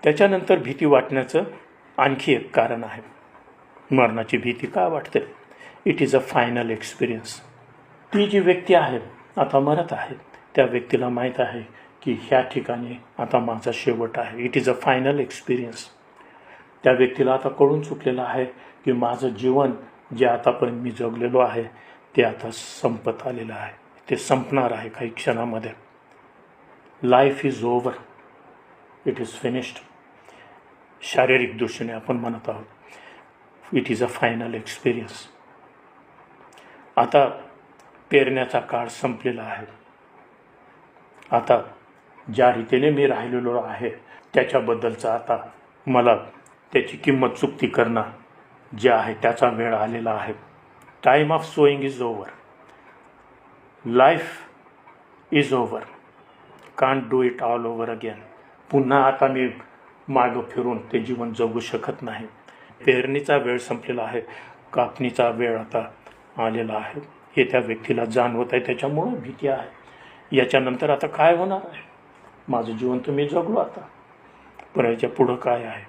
त्याच्यानंतर भीती वाटण्याचं आणखी एक कारण आहे. मरणाची भीती का वाटते? It is a final experience. ती जी व्यक्ती आहे आता मरत आहे, त्या व्यक्तीला माहीत आहे की ह्या ठिकाणी आता माझा शेवट आहे. It is a final experience. त्या व्यक्तीला आता कळून चुकलेलं आहे की माझं जीवन जे आतापर्यंत मी जगलेलो आहे ते आता संपत आलेलं आहे, ते संपणार आहे काही क्षणामध्ये. Life is over, it is finished. शारीरिक दृष्टीने आपण म्हणत आहोत. It is a final experience. आता पेरण्याचा काळ संपलेला आहे. आता ज्या रीतीने मी राहिलेलो आहे त्याच्याबद्दलचा आता मला त्याची किंमत चुकती करणं जे आहे त्याचा वेळ आलेला आहे. Time of sowing is over. Life is over. Can't do it all over again. पुन्हा आता मी मागं फिरून ते जीवन जगू शकत नाही. पेरणीचा वेळ संपलेला आहे, कापणीचा वेळ आता आलेला आहे हे त्या व्यक्तीला जाणवत आहे. त्याच्यामुळं भीती आहे. याच्यानंतर आता काय होणार आहे? माझं जीवन तर मी जगलो आता, पण याच्या पुढं काय आहे?